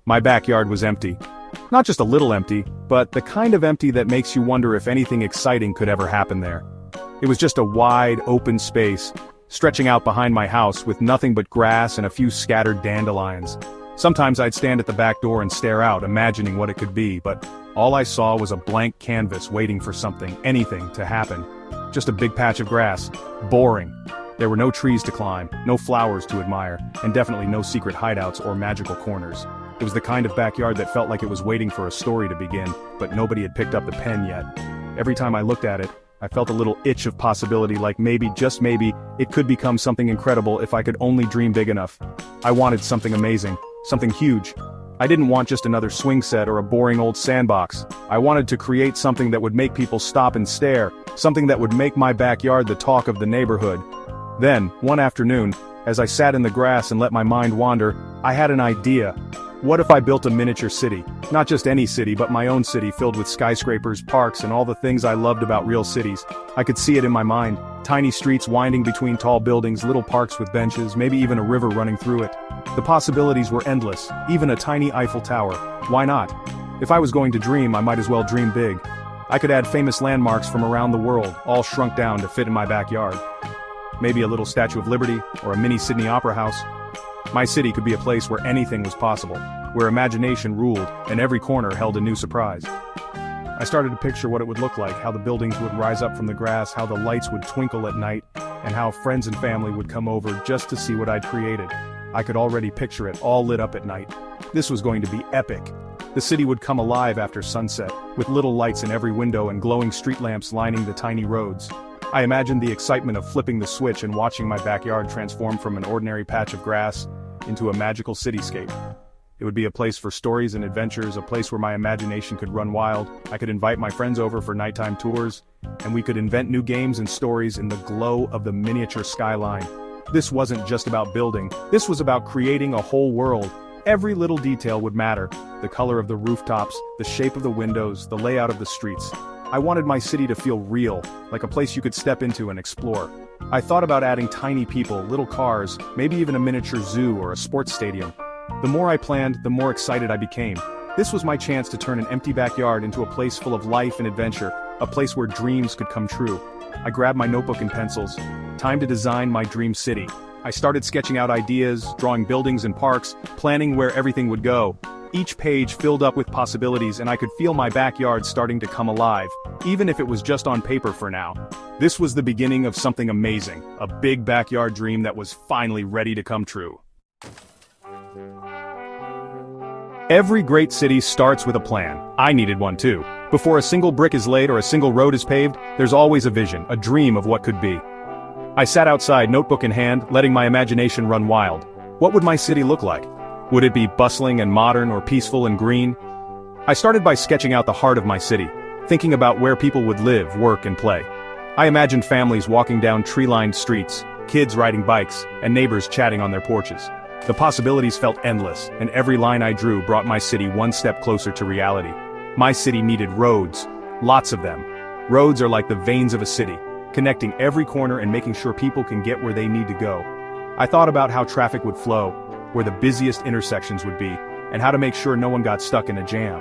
My backyard was empty. Not just a little empty, but the kind of empty that makes you wonder if anything exciting could ever happen there. It was just a wide, open space, stretching out behind my house with nothing but grass and a few scattered dandelions. Sometimes I'd stand at the back door and stare out, imagining what it could be, but all I saw was a blank canvas waiting for something, anything, to happen. Just a big patch of grass. Boring. There were no trees to climb, no flowers to admire, and definitely no secret hideouts or magical corners. It was the kind of backyard that felt like it was waiting for a story to begin, but nobody had picked up the pen yet. Every time I looked at it, I felt a little itch of possibility, like maybe, just maybe, it could become something incredible if I could only dream big enough. I wanted something amazing, something huge. I didn't want just another swing set or a boring old sandbox. I wanted to create something that would make people stop and stare, something that would make my backyard the talk of the neighborhood. Then, one afternoon, as I sat in the grass and let my mind wander, I had an idea. What if I built a miniature city? Not just any city, but my own city filled with skyscrapers, parks, and all the things I loved about real cities. I could see it in my mind. Tiny streets winding between tall buildings, little parks with benches, maybe even a river running through it. The possibilities were endless, even a tiny Eiffel Tower. Why not? If I was going to dream, I might as well dream big. I could add famous landmarks from around the world, all shrunk down to fit in my backyard. Maybe a little Statue of Liberty, or a mini Sydney Opera House. My city could be a place where anything was possible, where imagination ruled, and every corner held a new surprise. I started to picture what it would look like, how the buildings would rise up from the grass, how the lights would twinkle at night, and how friends and family would come over just to see what I'd created. I could already picture it, all lit up at night. This was going to be epic. The city would come alive after sunset, with little lights in every window and glowing street lamps lining the tiny roads. I imagined the excitement of flipping the switch and watching my backyard transform from an ordinary patch of grass into a magical cityscape. It would be a place for stories and adventures, a place where my imagination could run wild. I could invite my friends over for nighttime tours, and we could invent new games and stories in the glow of the miniature skyline. This wasn't just about building, this was about creating a whole world. Every little detail would matter. The color of the rooftops, the shape of the windows, the layout of the streets. I wanted my city to feel real, like a place you could step into and explore. I thought about adding tiny people, little cars, maybe even a miniature zoo or a sports stadium. The more I planned, the more excited I became. This was my chance to turn an empty backyard into a place full of life and adventure, a place where dreams could come true. I grabbed my notebook and pencils. Time to design my dream city. I started sketching out ideas, drawing buildings and parks, planning where everything would go. Each page filled up with possibilities, and I could feel my backyard starting to come alive, even if it was just on paper for now. This was the beginning of something amazing, a big backyard dream that was finally ready to come true. Every great city starts with a plan. I needed one too. Before a single brick is laid or a single road is paved, there's always a vision, a dream of what could be. I sat outside, notebook in hand, letting my imagination run wild. What would my city look like? Would it be bustling and modern or peaceful and green? I started by sketching out the heart of my city, thinking about where people would live, work, and play. I imagined families walking down tree-lined streets, kids riding bikes, and neighbors chatting on their porches. The possibilities felt endless, and every line I drew brought my city one step closer to reality. My city needed roads, lots of them. Roads are like the veins of a city, connecting every corner and making sure people can get where they need to go. I thought about how traffic would flow, where the busiest intersections would be, and how to make sure no one got stuck in a jam.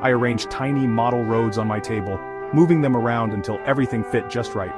I arranged tiny model roads on my table, moving them around until everything fit just right.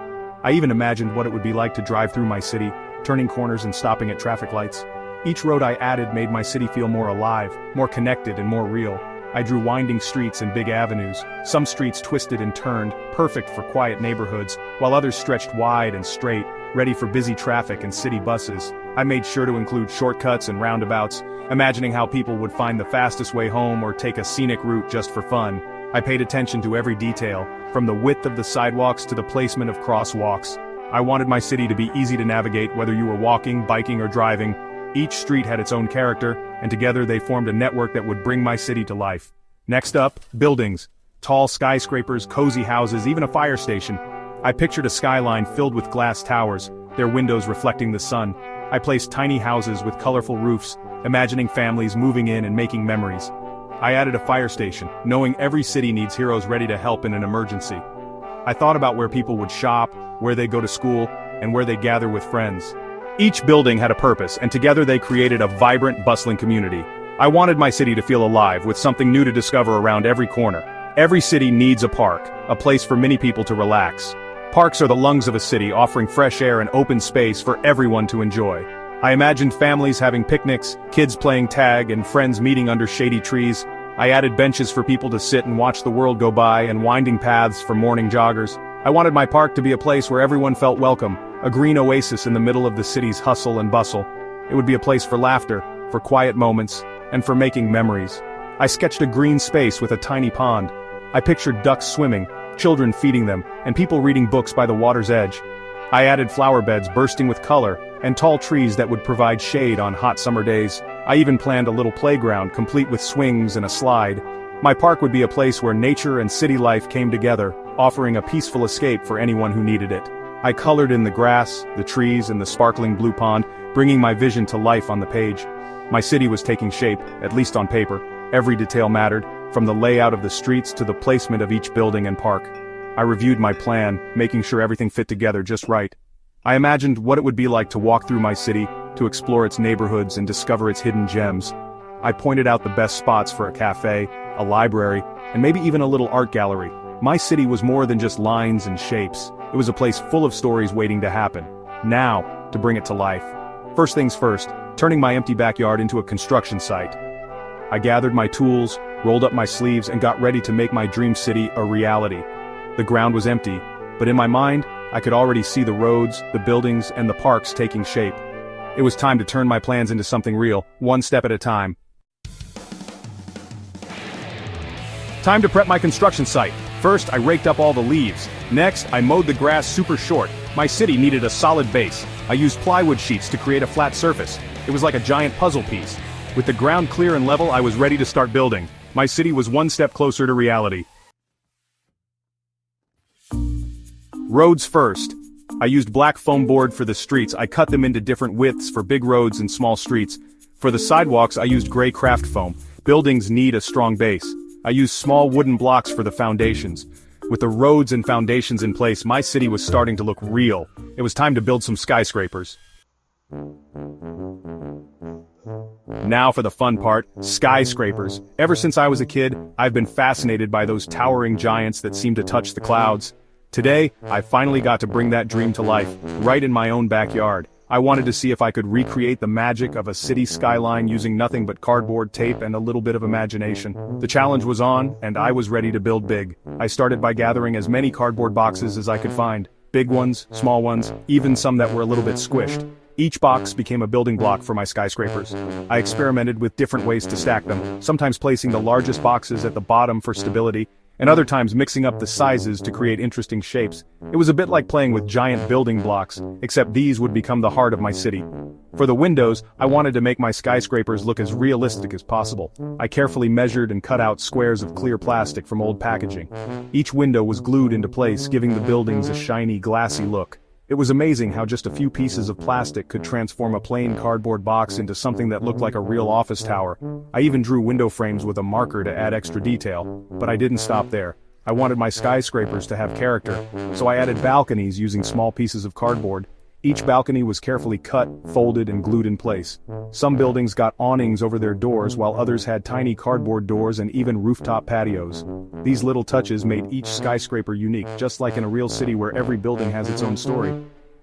I even imagined what it would be like to drive through my city, turning corners and stopping at traffic lights. Each road I added made my city feel more alive, more connected and more real. I drew winding streets and big avenues, some streets twisted and turned, perfect for quiet neighborhoods, while others stretched wide and straight, ready for busy traffic and city buses. I made sure to include shortcuts and roundabouts, imagining how people would find the fastest way home or take a scenic route just for fun. I paid attention to every detail, from the width of the sidewalks to the placement of crosswalks. I wanted my city to be easy to navigate whether you were walking, biking, or driving. Each street had its own character, and together they formed a network that would bring my city to life. Next up, buildings. Tall skyscrapers, cozy houses, even a fire station. I pictured a skyline filled with glass towers, their windows reflecting the sun. I placed tiny houses with colorful roofs, imagining families moving in and making memories. I added a fire station, knowing every city needs heroes ready to help in an emergency. I thought about where people would shop, where they'd go to school, and where they'd gather with friends. Each building had a purpose, and together they created a vibrant, bustling community. I wanted my city to feel alive, with something new to discover around every corner. Every city needs a park, a place for many people to relax. Parks are the lungs of a city, offering fresh air and open space for everyone to enjoy. I imagined families having picnics, kids playing tag, and friends meeting under shady trees. I added benches for people to sit and watch the world go by, and winding paths for morning joggers. I wanted my park to be a place where everyone felt welcome, a green oasis in the middle of the city's hustle and bustle. It would be a place for laughter, for quiet moments, and for making memories. I sketched a green space with a tiny pond. I pictured ducks swimming, children feeding them, and people reading books by the water's edge. I added flower beds bursting with color, and tall trees that would provide shade on hot summer days. I even planned a little playground complete with swings and a slide. My park would be a place where nature and city life came together, offering a peaceful escape for anyone who needed it. I colored in the grass, the trees, and the sparkling blue pond, bringing my vision to life on the page. My city was taking shape, at least on paper. Every detail mattered, from the layout of the streets to the placement of each building and park. I reviewed my plan, making sure everything fit together just right. I imagined what it would be like to walk through my city, to explore its neighborhoods and discover its hidden gems. I pointed out the best spots for a cafe, a library, and maybe even a little art gallery. My city was more than just lines and shapes. It was a place full of stories waiting to happen. Now, to bring it to life. First things first, turning my empty backyard into a construction site. I gathered my tools, rolled up my sleeves, and got ready to make my dream city a reality. The ground was empty, but in my mind, I could already see the roads, the buildings, and the parks taking shape. It was time to turn my plans into something real, one step at a time. Time to prep my construction site. First, I raked up all the leaves. Next, I mowed the grass super short. My city needed a solid base. I used plywood sheets to create a flat surface. It was like a giant puzzle piece. With the ground clear and level, I was ready to start building. My city was one step closer to reality. Roads first. I used black foam board for the streets. I cut them into different widths for big roads and small streets. For the sidewalks, I used gray craft foam. Buildings need a strong base. I used small wooden blocks for the foundations. With the roads and foundations in place, my city was starting to look real. It was time to build some skyscrapers. Now for the fun part, skyscrapers. Ever since I was a kid, I've been fascinated by those towering giants that seem to touch the clouds. Today, I finally got to bring that dream to life, right in my own backyard. I wanted to see if I could recreate the magic of a city skyline using nothing but cardboard, tape, and a little bit of imagination. The challenge was on, and I was ready to build big. I started by gathering as many cardboard boxes as I could find. Big ones, small ones, even some that were a little bit squished. Each box became a building block for my skyscrapers. I experimented with different ways to stack them, sometimes placing the largest boxes at the bottom for stability, and other times mixing up the sizes to create interesting shapes. It was a bit like playing with giant building blocks, except these would become the heart of my city. For the windows, I wanted to make my skyscrapers look as realistic as possible. I carefully measured and cut out squares of clear plastic from old packaging. Each window was glued into place, giving the buildings a shiny, glassy look. It was amazing how just a few pieces of plastic could transform a plain cardboard box into something that looked like a real office tower. I even drew window frames with a marker to add extra detail. But I didn't stop there. I wanted my skyscrapers to have character, so I added balconies using small pieces of cardboard. Each balcony was carefully cut, folded, and glued in place. Some buildings got awnings over their doors, while others had tiny cardboard doors and even rooftop patios. These little touches made each skyscraper unique, just like in a real city where every building has its own story.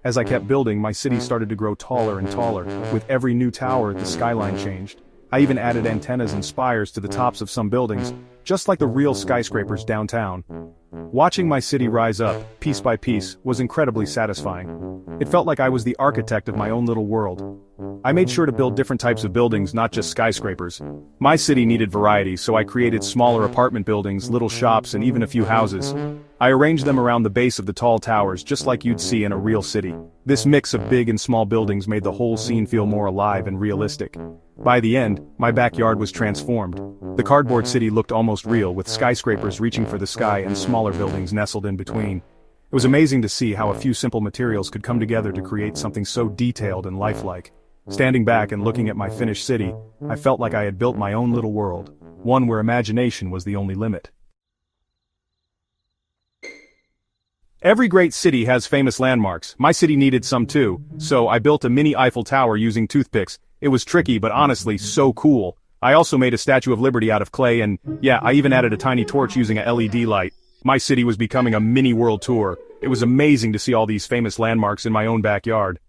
As I kept building, my city started to grow taller and taller. With every new tower, the skyline changed. I even added antennas and spires to the tops of some buildings, just like the real skyscrapers downtown. Watching my city rise up, piece by piece, was incredibly satisfying. It felt like I was the architect of my own little world. I made sure to build different types of buildings, not just skyscrapers. My city needed variety, so I created smaller apartment buildings, little shops, and even a few houses. I arranged them around the base of the tall towers, just like you'd see in a real city. This mix of big and small buildings made the whole scene feel more alive and realistic. By the end, my backyard was transformed. The cardboard city looked almost real, with skyscrapers reaching for the sky and smaller buildings nestled in between. It was amazing to see how a few simple materials could come together to create something so detailed and lifelike. Standing back and looking at my finished city, I felt like I had built my own little world, one where imagination was the only limit. Every great city has famous landmarks. My city needed some too, so I built a mini Eiffel Tower using toothpicks. It was tricky but honestly so cool. I also made a Statue of Liberty out of clay and, yeah, I even added a tiny torch using a LED light. My city was becoming a mini world tour. It was amazing to see all these famous landmarks in my own backyard.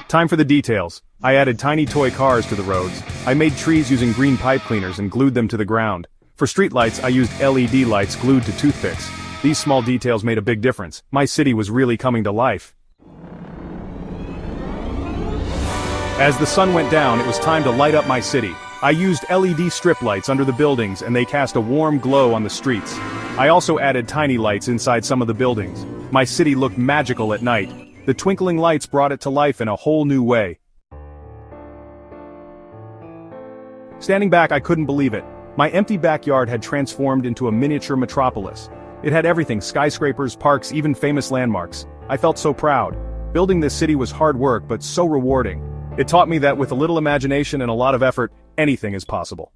Time for the details. I added tiny toy cars to the roads. I made trees using green pipe cleaners and glued them to the ground. For streetlights, I used LED lights glued to toothpicks. These small details made a big difference. My city was really coming to life. As the sun went down, it was time to light up my city. I used LED strip lights under the buildings and they cast a warm glow on the streets. I also added tiny lights inside some of the buildings. My city looked magical at night. The twinkling lights brought it to life in a whole new way. Standing back, I couldn't believe it. My empty backyard had transformed into a miniature metropolis. It had everything: skyscrapers, parks, even famous landmarks. I felt so proud. Building this city was hard work, but so rewarding. It taught me that with a little imagination and a lot of effort, anything is possible.